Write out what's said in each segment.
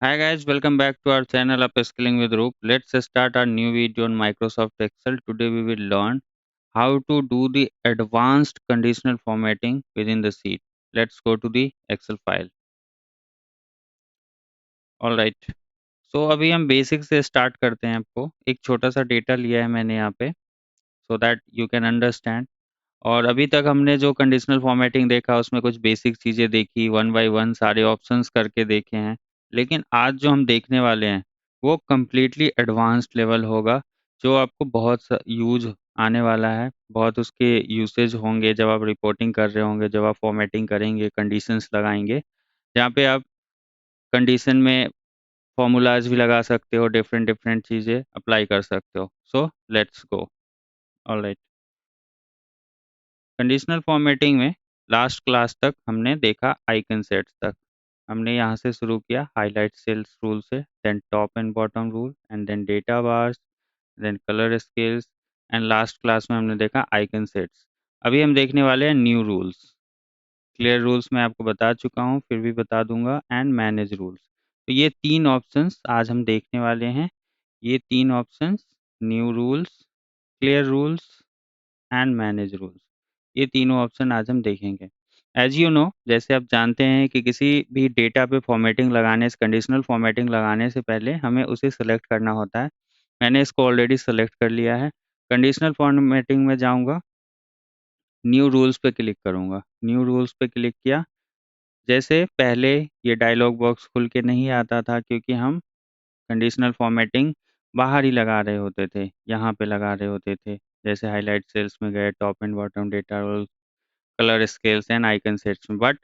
Hi guys, welcome back to our channel Upskilling with Roop. Let's start our new video on Microsoft Excel. Today we will learn how to do the advanced conditional formatting within the sheet. Let's go to the Excel file. All right. So अभी हम basic से start करते हैं। आपको एक छोटा सा data लिया है मैंने यहाँ पे, so that you can understand. और अभी तक हमने जो कंडीशनल फॉर्मेटिंग देखा उसमें कुछ बेसिक चीज़ें देखी, वन बाय वन सारे ऑप्शंस करके देखे हैं। लेकिन आज जो हम देखने वाले हैं वो कम्प्लीटली एडवांस्ड लेवल होगा, जो आपको बहुत यूज आने वाला है। बहुत उसके यूसेज होंगे जब आप रिपोर्टिंग कर रहे होंगे, जब आप फॉर्मेटिंग करेंगे, कंडीशंस लगाएंगे, जहाँ पे आप कंडीशन में फॉर्मूलाज भी लगा सकते हो, डिफरेंट डिफरेंट चीज़ें अप्लाई कर सकते हो। So let's go. Alright. Conditional formatting में लास्ट क्लास तक हमने देखा आइकन सेट्स तक। हमने यहाँ से शुरू किया हाईलाइट सेल्स रूल से, then top and bottom rule, and then data bars, then colour scales, and last class में हमने देखा आइकन सेट्स। अभी हम देखने वाले हैं न्यू रूल्स। क्लियर रूल्स मैं आपको बता चुका हूँ, फिर भी बता दूंगा, एंड मैनेज रूल्स। तो ये तीन ऑप्शंस आज हम देखने वाले हैं। ये तीन options, new rules, clear rules and manage rules, ये तीनों ऑप्शन आज हम देखेंगे। एज यू नो, जैसे आप जानते हैं कि किसी भी डेटा पे फॉर्मेटिंग लगाने से, कंडीशनल फॉर्मेटिंग लगाने से पहले हमें उसे सेलेक्ट करना होता है। मैंने इसको ऑलरेडी सेलेक्ट कर लिया है। कंडीशनल फॉर्मेटिंग में जाऊंगा, न्यू रूल्स पे क्लिक करूंगा। न्यू रूल्स पे क्लिक किया। जैसे पहले ये डायलॉग बॉक्स खुल के नहीं आता था, क्योंकि हम कंडीशनल फॉर्मेटिंग बाहर ही लगा रहे होते थे, यहाँ पे लगा रहे होते थे। जैसे हाईलाइट सेल्स में गए, top and bottom data, colour scales and icon sets में। बट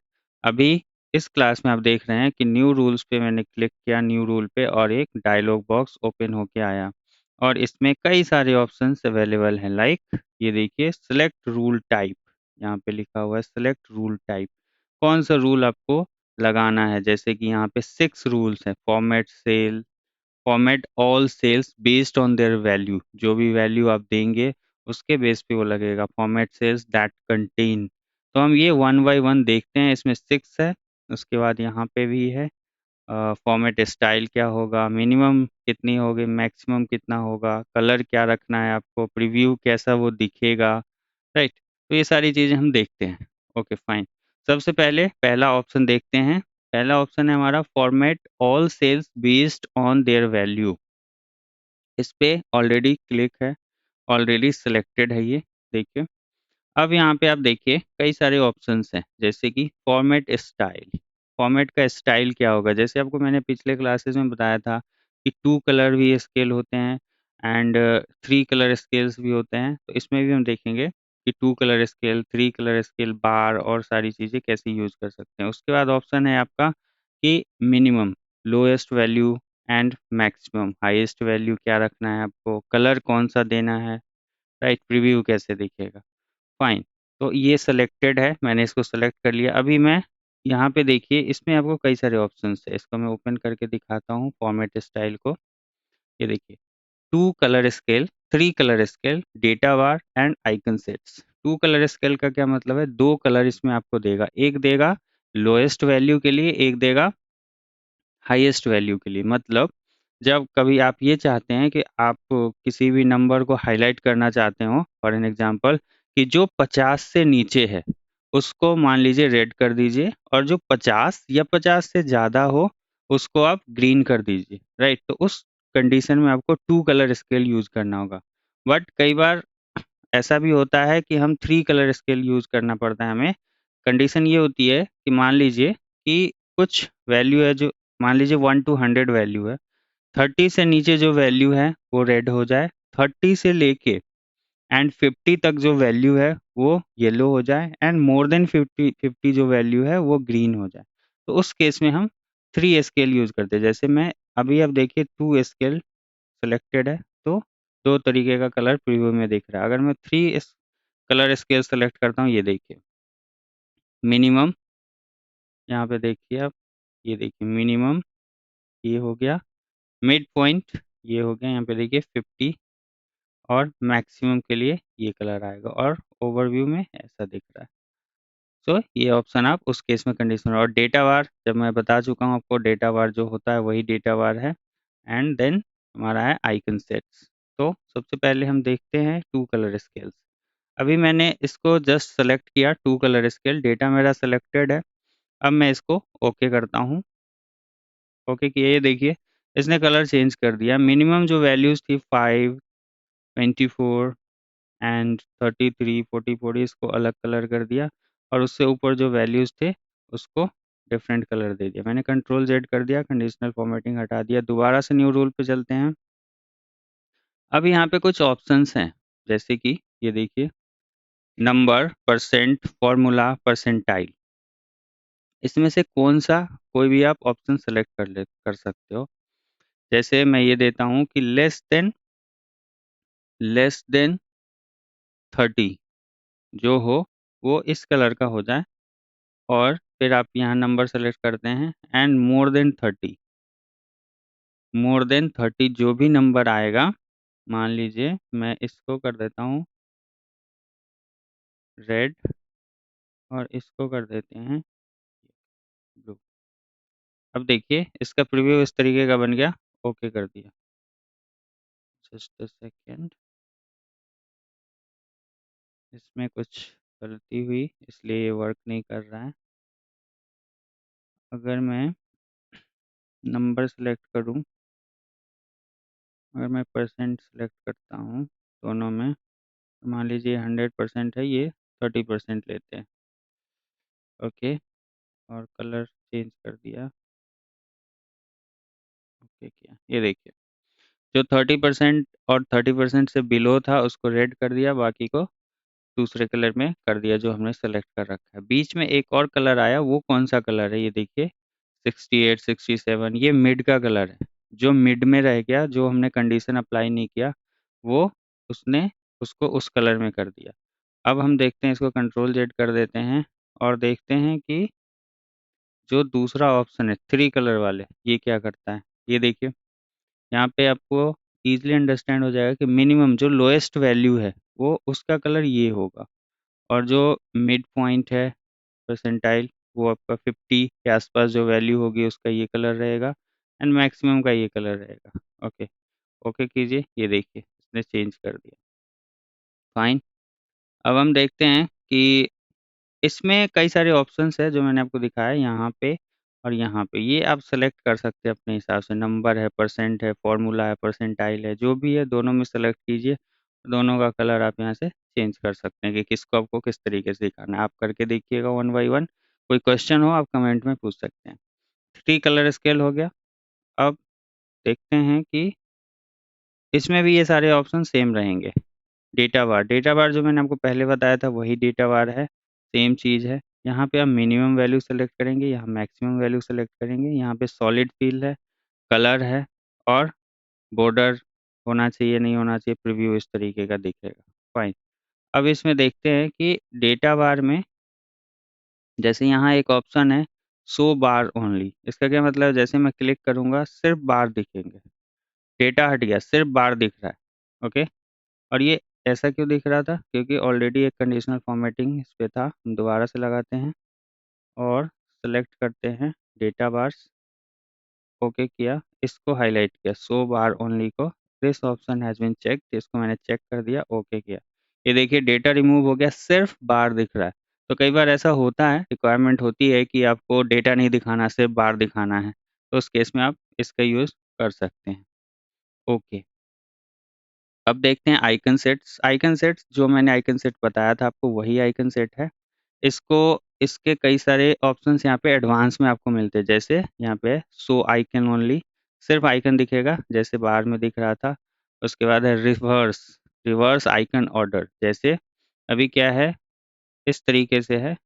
अभी इस क्लास में आप देख रहे हैं कि न्यू रूल्स पे मैंने क्लिक किया, न्यू रूल पे, और एक डायलॉग बॉक्स ओपन होके आया, और इसमें कई सारे ऑप्शंस अवेलेबल हैं। लाइक ये देखिए, सेलेक्ट रूल टाइप, यहाँ पे लिखा हुआ है सेलेक्ट रूल टाइप। कौन सा रूल आपको लगाना है? जैसे कि यहाँ पे 6 रूल्स हैं। Format cell, format all cells based on their value, जो भी वैल्यू आप देंगे उसके बेस पे वो लगेगा। फॉर्मेट सेल्स दैट कंटेन, तो हम ये वन बाय वन देखते हैं। इसमें 6 है। उसके बाद यहाँ पे भी है फॉर्मेट स्टाइल क्या होगा, मिनिमम कितनी होगी, मैक्सिमम कितना होगा, कलर क्या रखना है आपको, प्रीव्यू कैसा वो दिखेगा। राइट। तो ये सारी चीज़ें हम देखते हैं। Okay fine. सबसे पहले पहला ऑप्शन देखते हैं। पहला ऑप्शन है हमारा format all cells based on their value. इस पे ऑलरेडी क्लिक है, ऑलरेडी सिलेक्टेड है ये। देखिए, अब यहाँ पे आप देखिए कई सारे ऑप्शंस हैं, जैसे कि फॉर्मेट स्टाइल। फॉर्मेट का स्टाइल क्या होगा? जैसे आपको मैंने पिछले क्लासेस में बताया था कि 2 कलर भी स्केल होते हैं, एंड 3 कलर स्केल्स भी होते हैं। तो इसमें भी हम देखेंगे कि 2 कलर स्केल, 3 कलर स्केल, बार और सारी चीज़ें कैसे यूज़ कर सकते हैं। उसके बाद ऑप्शन है आपका कि minimum, lowest value, and maximum, highest value क्या रखना है आपको, कलर कौन सा देना है, राइट, प्रीव्यू कैसे दिखेगा। फाइन। तो ये सिलेक्टेड है, मैंने इसको सेलेक्ट कर लिया। अभी मैं यहाँ पे देखिए, इसमें आपको कई सारे ऑप्शंस है। इसको मैं ओपन करके दिखाता हूँ फॉर्मेट स्टाइल को। ये देखिए, 2 colour scale, 3 colour scale, data bar and icon sets. 2 colour scale का क्या मतलब है? 2 कलर इसमें आपको देगा। एक देगा लोएस्ट वैल्यू के लिए, एक देगा हाईएस्ट वैल्यू के लिए। मतलब जब कभी आप ये चाहते हैं कि आप किसी भी नंबर को हाईलाइट करना चाहते हो, फॉर एन एग्जांपल, कि जो 50 से नीचे है उसको मान लीजिए रेड कर दीजिए, और जो 50 या 50 से ज़्यादा हो उसको आप ग्रीन कर दीजिए। राइट। तो उस कंडीशन में आपको 2 कलर स्केल यूज़ करना होगा। बट कई बार ऐसा भी होता है कि हम 3 कलर स्केल यूज़ करना पड़ता है हमें। कंडीशन ये होती है कि मान लीजिए कि कुछ वैल्यू है, जो मान लीजिए 1 टू 100 वैल्यू है, 30 से नीचे जो वैल्यू है वो रेड हो जाए, 30 से लेके एंड 50 तक जो वैल्यू है वो येलो हो जाए, एंड मोर देन 50 जो वैल्यू है वो ग्रीन हो जाए। तो उस केस में हम 3 स्केल यूज़ करते हैं। जैसे मैं अभी, अब देखिए 2 स्केल सिलेक्टेड है, तो 2 तरीके का कलर प्रीव्यू में दिख रहा है। अगर मैं 3 कलर स्केल सेलेक्ट करता हूँ, ये देखिए, मिनिमम, यहाँ पे देखिए आप, ये देखिए मिनिमम, ये हो गया मिड पॉइंट, ये हो गया, यहाँ पे देखिए 50, और मैक्सिमम के लिए ये कलर आएगा, और ओवरव्यू में ऐसा दिख रहा है। सो ये ऑप्शन आप उस केस में कंडीशनल, और डेटा वार जब मैं बता चुका हूँ आपको, डेटा वार जो होता है वही डेटा वार है। एंड देन हमारा है आइकन सेट्स। तो सबसे पहले हम देखते हैं टू कलर स्केल्स। अभी मैंने इसको जस्ट सेलेक्ट किया, टू कलर स्केल, डेटा मेरा सेलेक्टेड है। अब मैं इसको ओके करता हूँ। ओके किया, ये देखिए इसने कलर चेंज कर दिया। मिनिमम जो वैल्यूज़ थी 5, 24 एंड 33, 44, इसको अलग कलर कर दिया, और उससे ऊपर जो वैल्यूज़ थे उसको डिफरेंट कलर दे दिया। मैंने कंट्रोल जेड कर दिया, कंडीशनल फॉर्मेटिंग हटा दिया। दोबारा से न्यू रूल पे चलते हैं। अब यहाँ पे कुछ ऑप्शंस हैं, जैसे कि ये देखिए, नंबर, परसेंट, फॉर्मूला, परसेंटाइल। इसमें से कौन सा कोई भी आप ऑप्शन सेलेक्ट कर सकते हो। जैसे मैं ये देता हूँ कि लेस देन 30 जो हो वो इस कलर का हो जाए, और फिर आप यहाँ नंबर सेलेक्ट करते हैं, एंड मोर देन 30 जो भी नंबर आएगा, मान लीजिए मैं इसको कर देता हूँ रेड, और इसको कर देते हैं ब्लू। अब देखिए इसका प्रीव्यू इस तरीके का बन गया। ओके कर दिया। जस्ट अ सेकेंड, इसमें कुछ गलती हुई इसलिए ये वर्क नहीं कर रहा है। अगर मैं नंबर सेलेक्ट करूं, अगर मैं परसेंट सेलेक्ट करता हूं दोनों में, तो मान लीजिए 100% है, ये 30% लेते हैं। ओके, और कलर चेंज कर दिया। ओके किया, ये देखिए जो 30% और 30% से बिलो था उसको रेड कर दिया, बाकी को दूसरे कलर में कर दिया जो हमने सेलेक्ट कर रखा है। बीच में एक और कलर आया, वो कौन सा कलर है ये देखिए, 68, 67, ये मिड का कलर है। जो मिड में रह गया, जो हमने कंडीशन अप्लाई नहीं किया, वो उसने उसको उस कलर में कर दिया। अब हम देखते हैं, इसको कंट्रोल जेड कर देते हैं, और देखते हैं कि जो दूसरा ऑप्शन है थ्री कलर वाले, ये क्या करता है। ये देखिए यहाँ पे आपको ईजिली अंडरस्टैंड हो जाएगा कि मिनिमम जो लोएस्ट वैल्यू है वो उसका कलर ये होगा, और जो मिड पॉइंट है परसेंटाइल, वो आपका 50 के आसपास जो वैल्यू होगी उसका ये कलर रहेगा, एंड मैक्सिमम का ये कलर रहेगा। ओके, ओके कीजिए, ये देखिए इसने चेंज कर दिया। फाइन। अब हम देखते हैं कि इसमें कई सारे ऑप्शंस है जो मैंने आपको दिखाया यहाँ पे और यहाँ पे, ये आप सेलेक्ट कर सकते हैं अपने हिसाब से। नंबर है, परसेंट है, फॉर्मूला है, परसेंटाइल है, जो भी है दोनों में सेलेक्ट कीजिए। दोनों का कलर आप यहाँ से चेंज कर सकते हैं कि किसको आपको किस तरीके से दिखाना है। आप करके देखिएगा वन बाई वन। कोई क्वेश्चन हो आप कमेंट में पूछ सकते हैं। थ्री कलर स्केल हो गया। अब देखते हैं कि इसमें भी ये सारे ऑप्शन सेम रहेंगे। डेटा बार जो मैंने आपको पहले बताया था वही डेटा बार है, सेम चीज़ है। यहाँ पे आप मिनिमम वैल्यू सेलेक्ट करेंगे, यहाँ मैक्सिमम वैल्यू सेलेक्ट करेंगे, यहाँ पे सॉलिड फिल है, कलर है, और बॉर्डर होना चाहिए नहीं होना चाहिए, प्रीव्यू इस तरीके का दिखेगा। फाइन। अब इसमें देखते हैं कि डेटा बार में जैसे यहाँ एक ऑप्शन है शो बार ओनली। इसका क्या मतलब है, जैसे मैं क्लिक करूँगा सिर्फ बार दिखेंगे, डेटा हट गया, सिर्फ बार दिख रहा है। ओके, और ये ऐसा क्यों दिख रहा था, क्योंकि ऑलरेडी एक कंडीशनल फॉर्मेटिंग इस पे था। हम दोबारा से लगाते हैं और सेलेक्ट करते हैं डेटा बार्स। ओके किया, इसको हाईलाइट किया, शो बार ओनली को, this option has been checked, इसको मैंने चेक कर दिया, ओके किया। ये देखिए डेटा रिमूव हो गया, सिर्फ बार दिख रहा है। तो कई बार ऐसा होता है, रिक्वायरमेंट होती है कि आपको डेटा नहीं दिखाना, सिर्फ बार दिखाना है, तो उस केस में आप इसका यूज़ कर सकते हैं। ओके, अब देखते हैं आइकन सेट्स। आइकन सेट्स जो मैंने आइकन सेट बताया था आपको, वही आइकन सेट है। इसको इसके कई सारे ऑप्शंस यहाँ पे एडवांस में आपको मिलते हैं। जैसे यहाँ पे शो आइकन ओनली, सिर्फ आइकन दिखेगा जैसे बाहर में दिख रहा था। उसके बाद है रिवर्स, रिवर्स आइकन ऑर्डर। जैसे अभी क्या है, इस तरीके से है,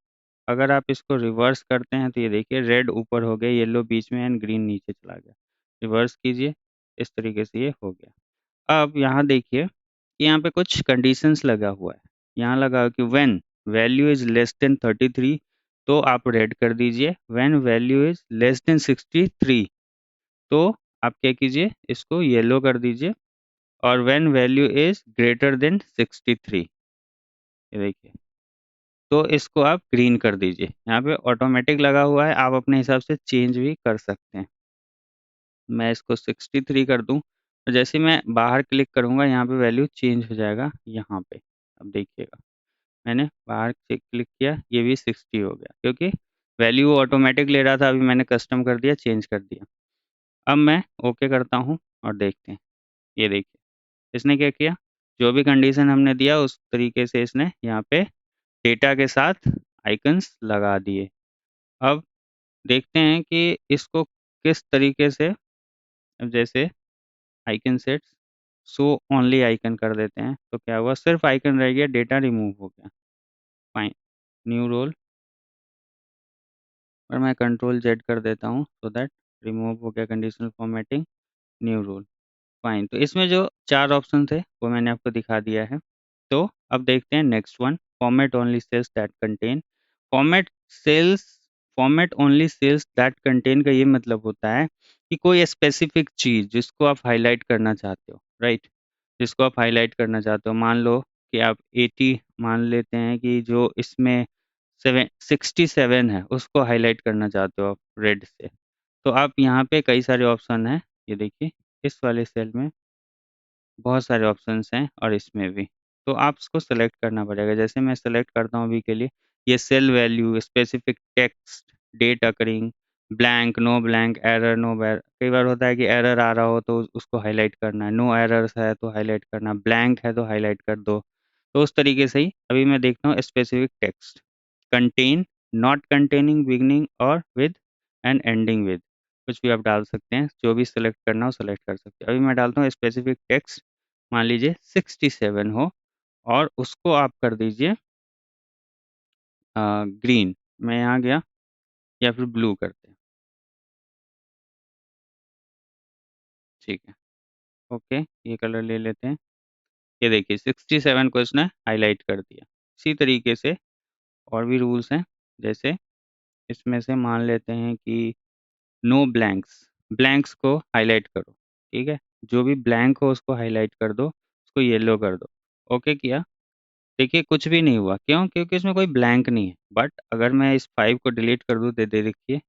अगर आप इसको रिवर्स करते हैं तो ये देखिए रेड ऊपर हो गया, येलो बीच में, एंड ग्रीन नीचे चला गया। रिवर्स कीजिए, इस तरीके से ये हो गया। अब यहाँ देखिए कि यहाँ पे कुछ कंडीशंस लगा हुआ है। यहाँ लगा हुआ कि when value is less than 33 तो आप रेड कर दीजिए, when value is less than 63 तो आप क्या कीजिए, इसको येलो कर दीजिए, और when value is greater than 63, ये देखिए तो इसको आप ग्रीन कर दीजिए। यहाँ पे ऑटोमेटिक लगा हुआ है, आप अपने हिसाब से चेंज भी कर सकते हैं। मैं इसको 63 कर दूँ, तो जैसे मैं बाहर क्लिक करूँगा यहाँ पे वैल्यू चेंज हो जाएगा यहाँ पे। अब देखिएगा, मैंने बाहर से क्लिक किया, ये भी 60 हो गया, क्योंकि वैल्यू ऑटोमेटिक ले रहा था, अभी मैंने कस्टम कर दिया, चेंज कर दिया। अब मैं ओके करता हूँ और देखते हैं। ये देखिए, इसने क्या किया, जो भी कंडीशन हमने दिया उस तरीके से इसने यहाँ पे डेटा के साथ आइकन्स लगा दिए। अब देखते हैं कि इसको किस तरीके से, अब जैसे icon sets show only icon कर देते हैं, तो क्या हुआ, सिर्फ आइकन रह गया, डेटा रिमूव हो गया। फाइन, न्यू रोल, और मैं कंट्रोल जेड कर देता हूँ सो दैट रिमूव हो गया conditional formatting, new rule. Fine, तो इसमें जो 4 ऑप्शन थे वो मैंने आपको दिखा दिया है। तो अब देखते हैं next one, format only cells that contain. Format cells format only cells that contain का ये मतलब होता है कि कोई स्पेसिफिक चीज़ जिसको आप हाईलाइट करना चाहते हो, राइट, जिसको आप हाईलाइट करना चाहते हो, मान लो कि आप 80 मान लेते हैं कि जो इसमें 67 है उसको हाईलाइट करना चाहते हो आप रेड से, तो आप यहाँ पे कई सारे ऑप्शन हैं। ये देखिए, इस वाले सेल में बहुत सारे ऑप्शंस हैं और इसमें भी, तो आप इसको सेलेक्ट करना पड़ेगा। जैसे मैं सेलेक्ट करता हूँ अभी के लिए, ये cell value, specific text, date occurring, blank, no blank, error, no error. कई बार होता है कि एरर आ रहा हो तो उसको हाईलाइट करना है, नो एरर्स है तो हाईलाइट करना, ब्लैंक है तो हाईलाइट कर दो। तो उस तरीके से ही अभी मैं देखता हूँ specific text, contain, not containing, beginning और विद एंड एंडिंग विद, कुछ भी आप डाल सकते हैं, जो भी सिलेक्ट करना हो सेलेक्ट कर सकते हैं। अभी मैं डालता हूँ स्पेसिफिक टेक्स्ट, मान लीजिए 67 हो, और उसको आप कर दीजिए ग्रीन। मैं यहाँ गया, या फिर ब्लू करते हैं, ठीक है, ओके, ये कलर ले लेते हैं। ये देखिए 67 को इसने हाईलाइट कर दिया। इसी तरीके से और भी रूल्स हैं, जैसे इसमें से मान लेते हैं कि नो ब्लैंक्स, ब्लैंक्स को हाईलाइट करो, ठीक है, जो भी ब्लैंक हो उसको हाईलाइट कर दो, उसको येलो कर दो। ओके किया, देखिए कुछ भी नहीं हुआ, क्यों, क्योंकि इसमें कोई ब्लैंक नहीं है। बट अगर मैं इस 5 को डिलीट कर दूँ, दे दे देखिए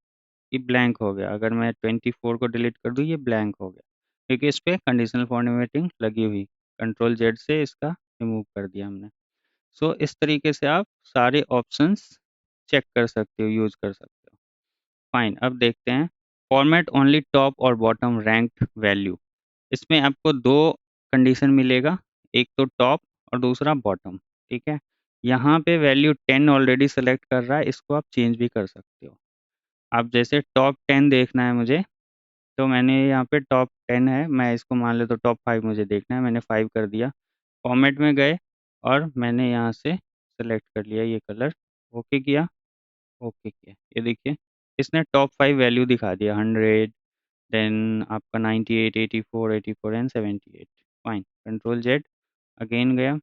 ये ब्लैंक हो गया। अगर मैं 24 को डिलीट कर दूँ, ये ब्लैंक हो गया, क्योंकि इस पे कंडीशनल फॉर्मेटिंग लगी हुई। कंट्रोल जेड से इसका रिमूव कर दिया हमने। सो इस तरीके से आप सारे ऑप्शंस चेक कर सकते हो, यूज़ कर सकते हो। फाइन, अब देखते हैं फॉर्मेट ओनली टॉप और बॉटम रैंक्ड वैल्यू। इसमें आपको 2 कंडीशन मिलेगा, एक तो टॉप और दूसरा बॉटम, ठीक है। यहाँ पे वैल्यू 10 ऑलरेडी सेलेक्ट कर रहा है, इसको आप चेंज भी कर सकते हो। आप जैसे टॉप 10 देखना है मुझे, तो मैंने यहाँ पे टॉप 10 है, मैं इसको मान ले तो टॉप 5 मुझे देखना है, मैंने 5 कर दिया। फॉर्मेट में गए और मैंने यहाँ से सेलेक्ट कर लिया ये कलर, ओके किया, ओके किया। ये देखिए, इसने टॉप 5 वैल्यू दिखा दिया, 100, देन आपका 98, 84, 84 and 78। Fine, control Z, again गया।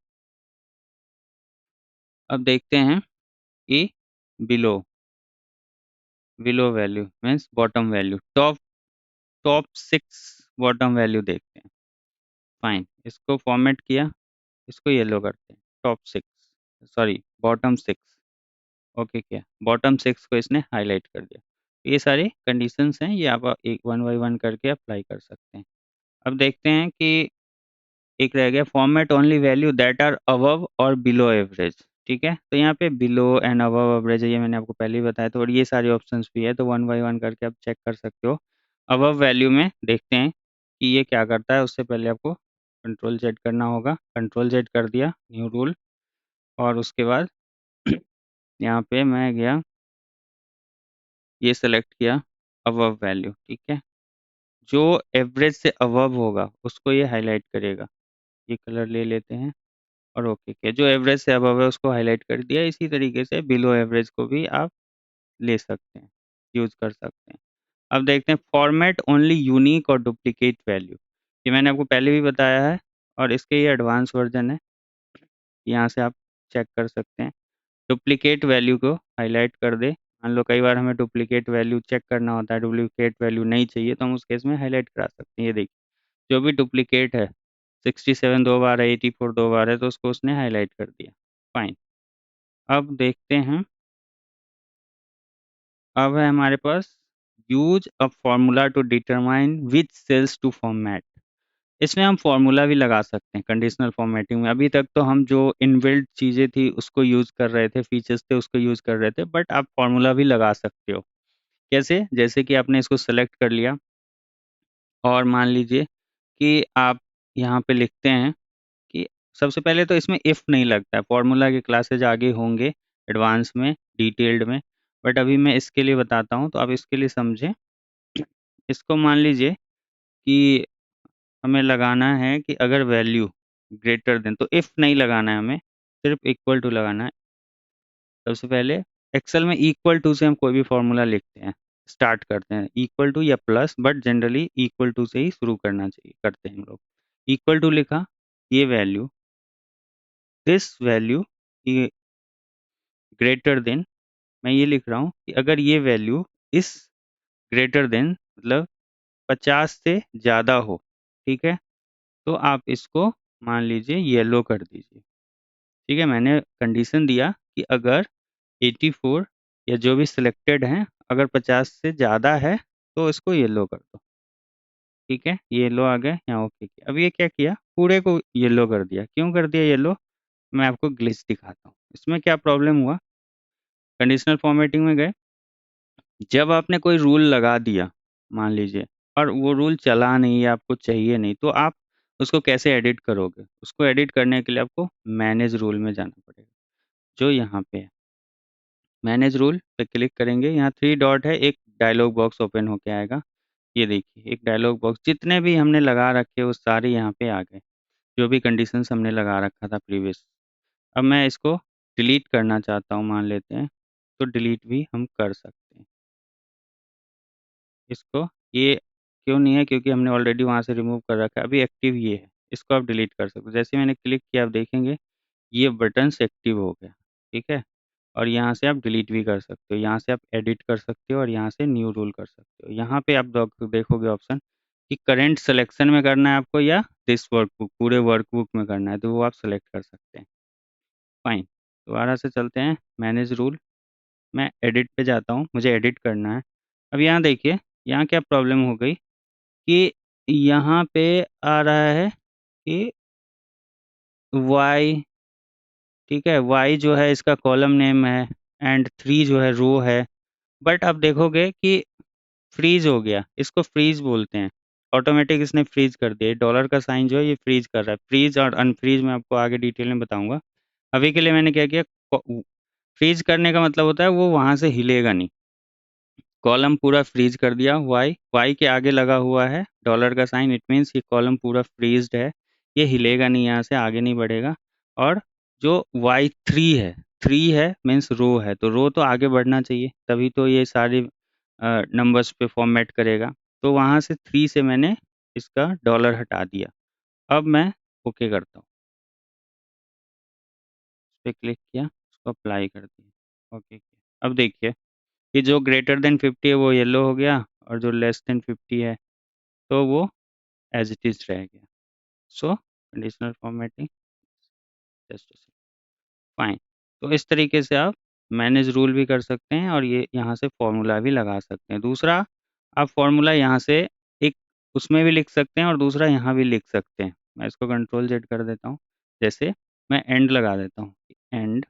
अब देखते हैं कि below, below value means bottom value, top top 6 bottom value देखते हैं। फाइन, इसको फॉर्मेट किया, इसको येलो करते हैं, टॉप 6, सॉरी बॉटम 6, ओके किया, बॉटम 6 को इसने हाईलाइट कर दिया। ये सारी कंडीशंस हैं, ये आप एक वन बाई वन करके अप्लाई कर सकते हैं। अब देखते हैं कि एक रह गया format only value that are above और बिलो एवरेज, ठीक है। तो यहाँ पे बिलो एंड अबव एवरेज है, ये मैंने आपको पहले ही बताया था, और ये सारे ऑप्शंस भी है, तो वन बाय वन करके आप चेक कर सकते हो। अबव वैल्यू में देखते हैं कि ये क्या करता है। उससे पहले आपको कंट्रोल जेड करना होगा, कंट्रोल जेड कर दिया, न्यू रूल, और उसके बाद यहाँ पे मैं गया, ये सेलेक्ट किया अबव वैल्यू, ठीक है, जो एवरेज से अबव होगा उसको ये हाईलाइट करेगा। ये कलर ले लेते हैं और ओके किया, जो एवरेज से अबव है उसको हाईलाइट कर दिया। इसी तरीके से बिलो एवरेज को भी आप ले सकते हैं, यूज़ कर सकते हैं। अब देखते हैं फॉर्मेट ओनली यूनिक और डुप्लीकेट वैल्यू, ये मैंने आपको पहले भी बताया है, और इसके ये एडवांस वर्जन है, यहाँ से आप चेक कर सकते हैं। डुप्लीकेट वैल्यू को हाईलाइट कर दे, मान लो कई बार हमें डुप्लीकेट वैल्यू चेक करना होता है, डुप्लीकेट वैल्यू नहीं चाहिए, तो हम उस केस में हाईलाइट करा सकते हैं। ये देखिए, जो भी डुप्लीकेट है, 67 2 बार है, 84 2 बार है, तो उसको उसने हाईलाइट कर दिया। फाइन, अब देखते हैं, अब है हमारे पास use a formula to determine which cells to format. इसमें हम फॉर्मूला भी लगा सकते हैं कंडीशनल फॉर्मेटिंग में। अभी तक तो हम जो इनबिल्ट चीज़ें थी उसको यूज़ कर रहे थे, फीचर्स थे उसको यूज़ कर रहे थे, बट आप फॉर्मूला भी लगा सकते हो। कैसे? जैसे कि आपने इसको सेलेक्ट कर लिया और मान लीजिए कि आप यहाँ पे लिखते हैं कि सबसे पहले तो इसमें इफ़ नहीं लगता है, फॉर्मूला के क्लासेज आगे होंगे एडवांस में, डिटेल्ड में, बट अभी मैं इसके लिए बताता हूँ तो आप इसके लिए समझें। इसको मान लीजिए कि हमें लगाना है कि अगर वैल्यू ग्रेटर देन, तो इफ़ नहीं लगाना है हमें, सिर्फ इक्वल टू लगाना है। सबसे पहले एक्सेल में इक्वल टू से हम कोई भी फॉर्मूला लिखते हैं, स्टार्ट करते हैं इक्वल टू या plus, but generally equal to से ही शुरू करना चाहिए, करते हैं हम लोग। इक्वल टू लिखा, ये वैल्यू, दिस वैल्यू, ये ग्रेटर देन, मैं ये लिख रहा हूँ कि अगर ये वैल्यू इस ग्रेटर देन मतलब 50 से ज़्यादा हो, ठीक है, तो आप इसको मान लीजिए येलो कर दीजिए। ठीक है, मैंने कंडीशन दिया कि अगर 84 या जो भी सिलेक्टेड हैं, अगर 50 से ज़्यादा है तो इसको येलो कर दो। ठीक है, येलो आ गया, यहाँ ओके किया। अब ये क्या किया, पूरे को येलो कर दिया। क्यों कर दिया येलो? मैं आपको ग्लिच दिखाता हूँ। इसमें क्या प्रॉब्लम हुआ, कंडीशनल फॉर्मेटिंग में गए, जब आपने कोई रूल लगा दिया मान लीजिए, और वो रूल चला नहीं या आपको चाहिए नहीं, तो आप उसको कैसे एडिट करोगे? उसको एडिट करने के लिए आपको मैनेज रूल में जाना पड़ेगा, जो यहाँ पे है। मैनेज रूल पे क्लिक करेंगे, यहाँ 3 डॉट है, एक डायलॉग बॉक्स ओपन होके आएगा। ये देखिए एक डायलॉग बॉक्स, जितने भी हमने लगा रखे वो सारे यहाँ पे आ गए, जो भी कंडीशंस हमने लगा रखा था प्रीवियस। अब मैं इसको डिलीट करना चाहता हूँ, मान लेते हैं, तो डिलीट भी हम कर सकते हैं इसको। ये क्यों नहीं है? क्योंकि हमने ऑलरेडी वहाँ से रिमूव कर रखा है, अभी एक्टिव ये है, इसको आप डिलीट कर सकते हो। जैसे ही मैंने क्लिक किया, आप देखेंगे ये बटन्स एक्टिव हो गया। ठीक है, और यहाँ से आप डिलीट भी कर सकते हो, यहाँ से आप एडिट कर सकते हो और यहाँ से न्यू रूल कर सकते हो। यहाँ पे आप देखोगे ऑप्शन कि करेंट सिलेक्शन में करना है आपको या दिस वर्कबुक, पूरे वर्कबुक में करना है, तो वो आप सेलेक्ट कर सकते हैं। फाइन, दोबारा से चलते हैं मैनेज रूल। मैं एडिट पे जाता हूँ, मुझे एडिट करना है। अब यहाँ देखिए, यहाँ क्या प्रॉब्लम हो गई कि यहाँ पे आ रहा है कि वाई, ठीक है, वाई जो है इसका कॉलम नेम है, एंड 3 जो है रो है, बट आप देखोगे कि फ्रीज हो गया, इसको फ्रीज बोलते हैं। ऑटोमेटिक इसने फ्रीज कर दिया, डॉलर का साइन जो है ये फ्रीज कर रहा है। फ्रीज और अनफ्रीज मैं आपको आगे डिटेल में बताऊंगा। अभी के लिए मैंने क्या किया, फ्रीज करने का मतलब होता है वो वहां से हिलेगा नहीं। कॉलम पूरा फ्रीज कर दिया, वाई, वाई के आगे लगा हुआ है डॉलर का साइन, इट मीन्स ये कॉलम पूरा फ्रीज्ड है, ये हिलेगा नहीं, यहाँ से आगे नहीं बढ़ेगा। और जो वाई थ्री है मीन्स रो है, तो रो तो आगे बढ़ना चाहिए, तभी तो ये सारे नंबर्स पे फॉर्मेट करेगा। तो वहाँ से 3 से मैंने इसका डॉलर हटा दिया। अब मैं ओके करता हूँ, इस पर क्लिक किया, उसको अप्लाई कर दिया, ओके किया। अब देखिए कि जो ग्रेटर देन 50 है वो येलो हो गया, और जो लेस देन 50 है तो वो एज इट इज रह गया। सो कंडीशनल फॉर्मेटिंग जस्ट फाइन। तो इस तरीके से आप मैनेज रूल भी कर सकते हैं और ये यहाँ से फॉर्मूला भी लगा सकते हैं। दूसरा, आप फॉर्मूला यहाँ से एक उसमें भी लिख सकते हैं और दूसरा यहाँ भी लिख सकते हैं। मैं इसको कंट्रोल जेड कर देता हूँ, जैसे मैं एंड लगा देता हूँ, एंड,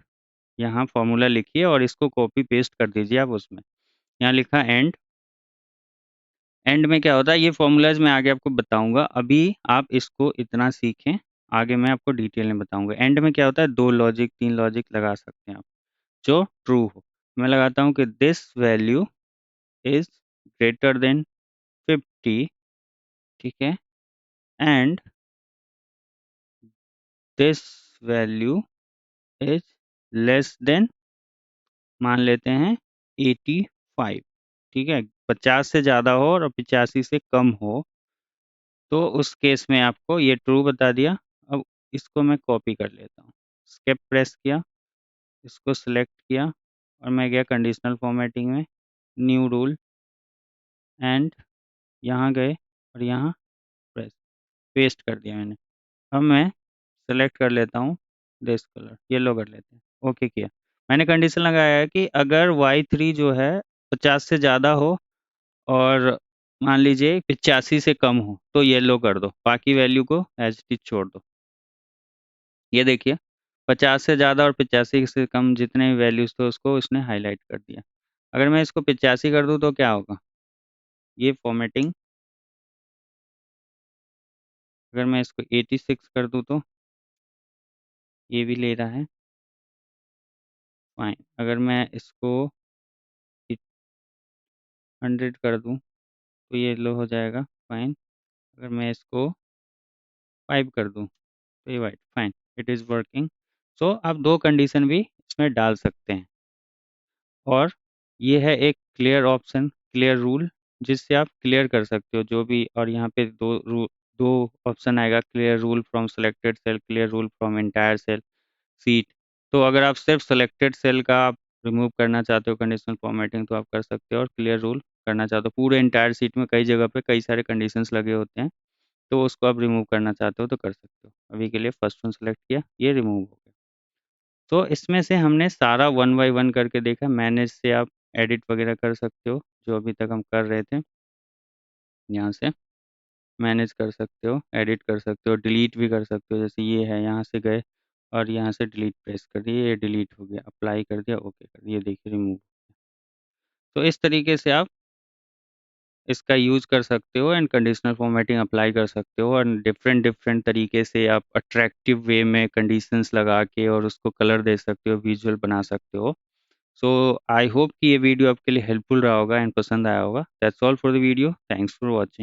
यहाँ फॉर्मूला लिखिए और इसको कॉपी पेस्ट कर दीजिए आप उसमें। यहाँ लिखा एंड, एंड में क्या होता है ये फॉर्मूलाज मैं आगे आपको बताऊंगा, अभी आप इसको इतना सीखें, आगे मैं आपको डिटेल में बताऊंगा। एंड में क्या होता है, 2 लॉजिक 3 लॉजिक लगा सकते हैं आप, जो ट्रू हो। मैं लगाता हूँ कि this value is greater than 50, ठीक है, and this value is less than, मान लेते हैं 85, ठीक है, 50 से ज़्यादा हो और 85 से कम हो, तो उस केस में आपको ये ट्रू बता दिया। अब इसको मैं कॉपी कर लेता हूँ, स्केप प्रेस किया, इसको सिलेक्ट किया और मैं गया कंडीशनल फॉर्मेटिंग में, न्यू रूल, एंड यहाँ गए और यहाँ प्रेस पेस्ट कर दिया मैंने। अब मैं सेलेक्ट कर लेता हूँ दिस कलर, येलो कर लेते हैं, ओके किया। मैंने कंडीशन लगाया है कि अगर y3 जो है 50 से ज़्यादा हो और मान लीजिए 85 से कम हो तो येलो कर दो, बाकी वैल्यू को एज इट इज छोड़ दो। ये देखिए 50 से ज़्यादा और 85 से कम जितने भी वैल्यूज़ थे उसको इसने हाईलाइट कर दिया। अगर मैं इसको 85 कर दूँ तो क्या होगा? ये फॉर्मेटिंग। अगर मैं इसको 86 कर दूँ तो ये भी ले रहा है, फाइन। अगर मैं इसको 100 कर दूँ तो ये लो हो जाएगा, फाइन। अगर मैं इसको 5 कर दूँ तो ये white, fine. It is working. So आप दो कंडीशन भी इसमें डाल सकते हैं और ये है एक क्लियर ऑप्शन, क्लियर रूल, जिससे आप क्लियर कर सकते हो जो भी। और यहाँ पे दो ऑप्शन आएगा, clear rule from selected cell, clear rule from entire cell sheet. तो अगर आप सिर्फ सेलेक्टेड सेल का आप रिमूव करना चाहते हो कंडीशनल फॉर्मेटिंग तो आप कर सकते हो, और क्लियर रूल करना चाहते हो पूरे एंटायर सीट में कई जगह पे कई सारे कंडीशंस लगे होते हैं तो उसको आप रिमूव करना चाहते हो तो कर सकते हो। अभी के लिए फर्स्ट वन सेलेक्ट किया, ये रिमूव हो गया। तो इसमें से हमने सारा वन बाय वन करके देखा। मैनेज से आप एडिट वगैरह कर सकते हो जो अभी तक हम कर रहे थे। यहाँ से मैनेज कर सकते हो, एडिट कर सकते हो, डिलीट भी कर सकते हो। जैसे ये है, यहाँ से गए और यहाँ से डिलीट प्रेस कर दिए, ये डिलीट हो गया, अप्लाई कर दिया, ओके कर दिया, देखिए रिमूव। तो इस तरीके से आप इसका यूज़ कर सकते हो एंड कंडीशनल फॉर्मेटिंग अप्लाई कर सकते हो, और डिफरेंट डिफरेंट तरीके से आप अट्रैक्टिव वे में कंडीशंस लगा के और उसको कलर दे सकते हो, विजुअल बना सकते हो। सो आई होप कि ये वीडियो आपके लिए हेल्पफुल रहा होगा एंड पसंद आया होगा। That's all for the video, thanks for watching.